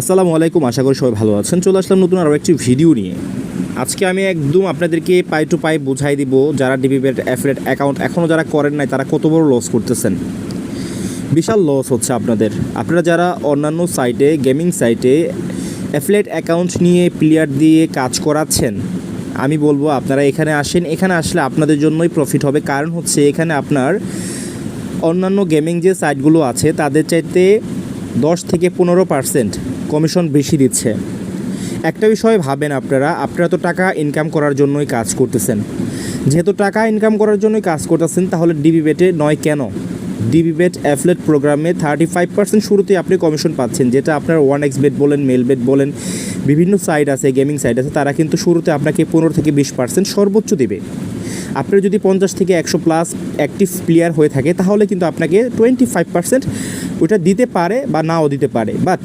আসসালামু আলাইকুম, আশা করি সবাই ভালো আছেন। চলে আসলাম নতুন আরও একটি ভিডিও নিয়ে। আজকে আমি একদম আপনাদেরকে পাই টু পাই বুঝাই দিব, যারা ডিবিবেট অ্যাফিলিয়েট অ্যাকাউন্ট এখনও যারা করেন নাই তারা কত বড় লস করতেছেন। বিশাল লস হচ্ছে আপনাদের। আপনারা যারা অন্যান্য সাইটে, গেমিং সাইটে অ্যাফিলিয়েট অ্যাকাউন্ট নিয়ে প্লেয়ার দিয়ে কাজ করাচ্ছেন, আমি বলবো আপনারা এখানে আসেন। এখানে আসলে আপনাদের জন্যই প্রফিট হবে। কারণ হচ্ছে এখানে আপনার অন্যান্য গেমিং যে সাইটগুলো আছে তাদের চাইতে 10 থেকে 15% কমিশন বেশি দিচ্ছে। একটা বিষয় ভাবেন, আপনারা তো টাকা ইনকাম করার জন্যই কাজ করতেছেন। যেহেতু টাকা ইনকাম করার জন্যই কাজ করতেছেন, তাহলে ডিবিবেটে নয় কেন? ডিবিবেট অ্যাফিলিয়েট প্রোগ্রামে 35% শুরুতেই আপনি কমিশন পাচ্ছেন, যেটা আপনার 1xBet বলেন, মেলবেট বলেন, বিভিন্ন সাইট আছে, গেমিং সাইট আছে, তারা কিন্তু শুরুতে আপনাকে 15 থেকে 20% সর্বোচ্চ দেবে। আপনার যদি 50 থেকে 100 প্লাস অ্যাক্টিভ প্লেয়ার হয়ে থাকে, তাহলে কিন্তু আপনাকে 25% ওটা দিতে পারে বা নাও দিতে পারে। বাট